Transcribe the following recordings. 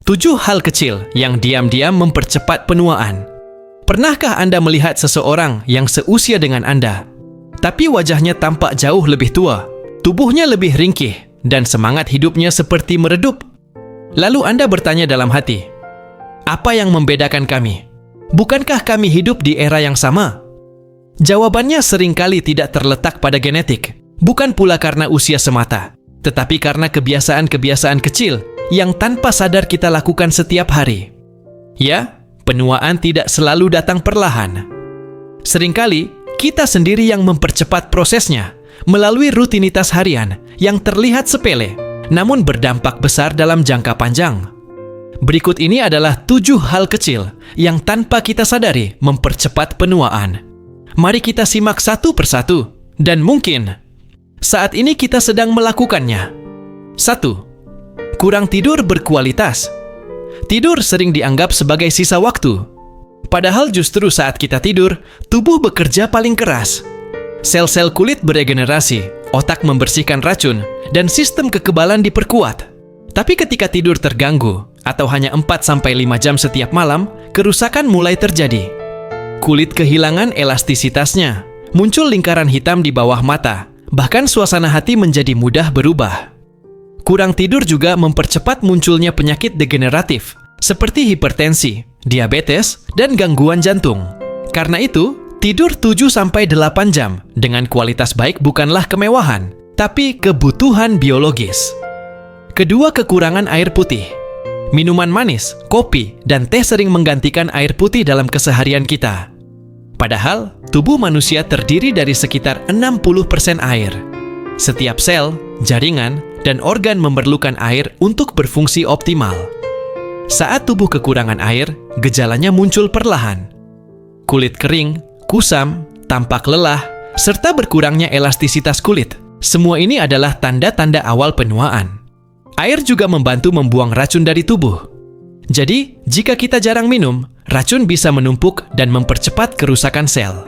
7 hal kecil yang diam-diam mempercepat penuaan. Pernahkah Anda melihat seseorang yang seusia dengan Anda, tapi wajahnya tampak jauh lebih tua, tubuhnya lebih ringkih, dan semangat hidupnya seperti meredup? Lalu Anda bertanya dalam hati, apa yang membedakan kami? Bukankah kami hidup di era yang sama? Jawabannya seringkali tidak terletak pada genetik, bukan pula karena usia semata, tetapi karena kebiasaan-kebiasaan kecil yang tanpa sadar kita lakukan setiap hari. Ya, penuaan tidak selalu datang perlahan. Seringkali, kita sendiri yang mempercepat prosesnya melalui rutinitas harian yang terlihat sepele, namun berdampak besar dalam jangka panjang. Berikut ini adalah 7 hal kecil yang tanpa kita sadari mempercepat penuaan. Mari kita simak satu persatu, dan mungkin saat ini kita sedang melakukannya. 1. Kurang tidur berkualitas. Tidur sering dianggap sebagai sisa waktu. Padahal justru saat kita tidur, tubuh bekerja paling keras. Sel-sel kulit beregenerasi, otak membersihkan racun, dan sistem kekebalan diperkuat. Tapi ketika tidur terganggu, atau hanya 4-5 jam setiap malam, kerusakan mulai terjadi. Kulit kehilangan elastisitasnya, muncul lingkaran hitam di bawah mata, bahkan suasana hati menjadi mudah berubah. Kurang tidur juga mempercepat munculnya penyakit degeneratif, seperti hipertensi, diabetes, dan gangguan jantung. Karena itu, tidur 7-8 jam dengan kualitas baik bukanlah kemewahan, tapi kebutuhan biologis. Kedua, kekurangan air putih. Minuman manis, kopi, dan teh sering menggantikan air putih dalam keseharian kita. Padahal, tubuh manusia terdiri dari sekitar 60% air. Setiap sel, jaringan, dan organ memerlukan air untuk berfungsi optimal. Saat tubuh kekurangan air, gejalanya muncul perlahan. Kulit kering, kusam, tampak lelah, serta berkurangnya elastisitas kulit. Semua ini adalah tanda-tanda awal penuaan. Air juga membantu membuang racun dari tubuh. Jadi, jika kita jarang minum, racun bisa menumpuk dan mempercepat kerusakan sel.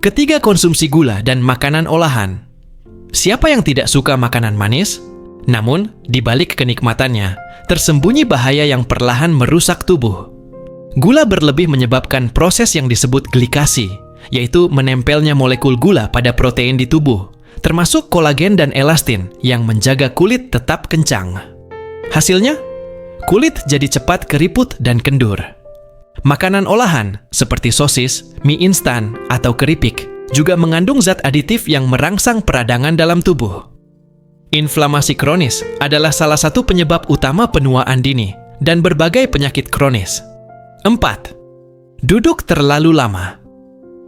Ketiga, konsumsi gula dan makanan olahan. Siapa yang tidak suka makanan manis? Namun, di balik kenikmatannya, tersembunyi bahaya yang perlahan merusak tubuh. Gula berlebih menyebabkan proses yang disebut glikasi, yaitu menempelnya molekul gula pada protein di tubuh, termasuk kolagen dan elastin yang menjaga kulit tetap kencang. Hasilnya, kulit jadi cepat keriput dan kendur. Makanan olahan seperti sosis, mie instan, atau keripik juga mengandung zat aditif yang merangsang peradangan dalam tubuh. Inflamasi kronis adalah salah satu penyebab utama penuaan dini dan berbagai penyakit kronis. 4. Duduk terlalu lama.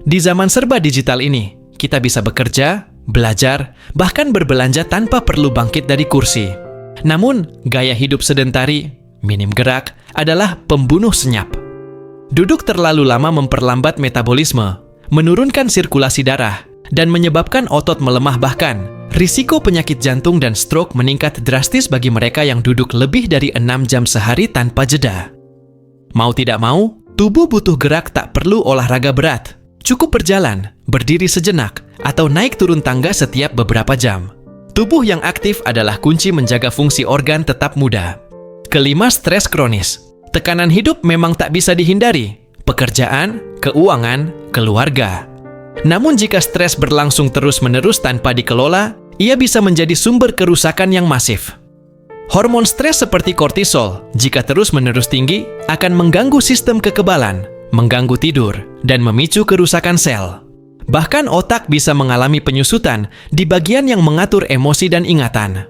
Di zaman serba digital ini, kita bisa bekerja, belajar, bahkan berbelanja tanpa perlu bangkit dari kursi. Namun, gaya hidup sedentari, minim gerak, adalah pembunuh senyap. Duduk terlalu lama memperlambat metabolisme, menurunkan sirkulasi darah, dan menyebabkan otot melemah, bahkan risiko penyakit jantung dan stroke meningkat drastis bagi mereka yang duduk lebih dari 6 jam sehari tanpa jeda. Mau tidak mau, tubuh butuh gerak, tak perlu olahraga berat. Cukup berjalan, berdiri sejenak, atau naik turun tangga setiap beberapa jam. Tubuh yang aktif adalah kunci menjaga fungsi organ tetap muda. Kelima, stres kronis. Tekanan hidup memang tak bisa dihindari. Pekerjaan, keuangan, keluarga. Namun jika stres berlangsung terus-menerus tanpa dikelola, ia bisa menjadi sumber kerusakan yang masif. Hormon stres seperti kortisol, jika terus-menerus tinggi, akan mengganggu sistem kekebalan, mengganggu tidur, dan memicu kerusakan sel. Bahkan otak bisa mengalami penyusutan di bagian yang mengatur emosi dan ingatan.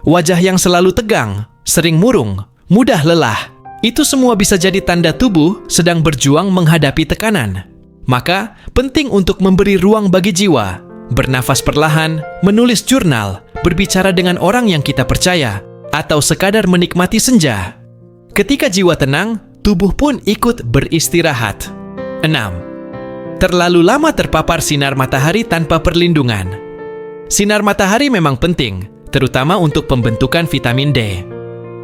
Wajah yang selalu tegang, sering murung, mudah lelah, itu semua bisa jadi tanda tubuh sedang berjuang menghadapi tekanan. Maka, penting untuk memberi ruang bagi jiwa, bernafas perlahan, menulis jurnal, berbicara dengan orang yang kita percaya, atau sekadar menikmati senja. Ketika jiwa tenang, tubuh pun ikut beristirahat. 6. Terlalu lama terpapar sinar matahari tanpa perlindungan. Sinar matahari memang penting, terutama untuk pembentukan vitamin D.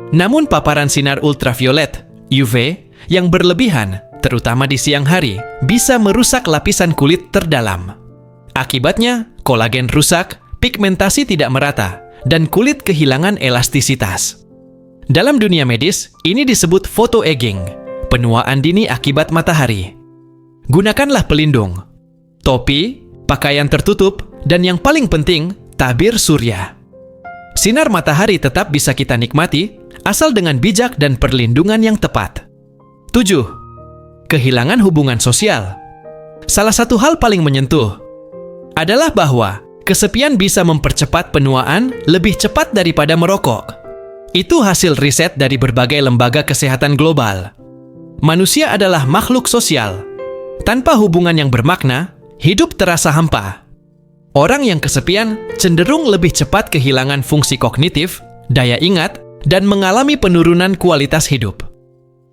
Namun paparan sinar ultraviolet, UV, yang berlebihan, terutama di siang hari, bisa merusak lapisan kulit terdalam. Akibatnya, kolagen rusak, pigmentasi tidak merata, dan kulit kehilangan elastisitas. Dalam dunia medis, ini disebut photoaging, penuaan dini akibat matahari. Gunakanlah pelindung, topi, pakaian tertutup, dan yang paling penting, tabir surya. Sinar matahari tetap bisa kita nikmati, asal dengan bijak dan perlindungan yang tepat. 7. Kehilangan hubungan sosial. Salah satu hal paling menyentuh adalah bahwa kesepian bisa mempercepat penuaan lebih cepat daripada merokok. Itu hasil riset dari berbagai lembaga kesehatan global. Manusia adalah makhluk sosial. Tanpa hubungan yang bermakna, hidup terasa hampa. Orang yang kesepian cenderung lebih cepat kehilangan fungsi kognitif, daya ingat, dan mengalami penurunan kualitas hidup.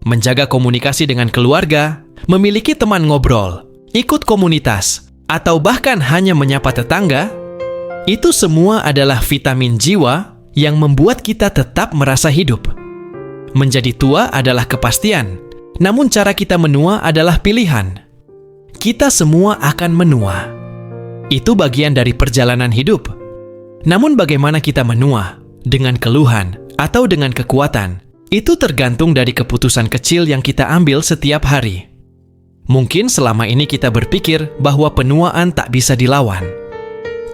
Menjaga komunikasi dengan keluarga, memiliki teman ngobrol, ikut komunitas, atau bahkan hanya menyapa tetangga, itu semua adalah vitamin jiwa yang membuat kita tetap merasa hidup. Menjadi tua adalah kepastian, namun cara kita menua adalah pilihan. Kita semua akan menua. Itu bagian dari perjalanan hidup. Namun bagaimana kita menua, dengan keluhan atau dengan kekuatan, itu tergantung dari keputusan kecil yang kita ambil setiap hari. Mungkin selama ini kita berpikir bahwa penuaan tak bisa dilawan.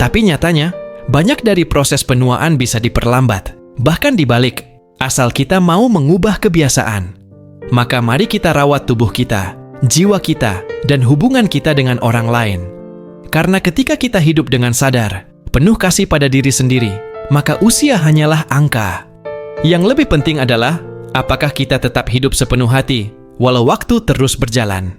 Tapi nyatanya, banyak dari proses penuaan bisa diperlambat, bahkan dibalik, asal kita mau mengubah kebiasaan. Maka mari kita rawat tubuh kita, jiwa kita, dan hubungan kita dengan orang lain. Karena ketika kita hidup dengan sadar, penuh kasih pada diri sendiri, maka usia hanyalah angka. Yang lebih penting adalah, apakah kita tetap hidup sepenuh hati, walau waktu terus berjalan.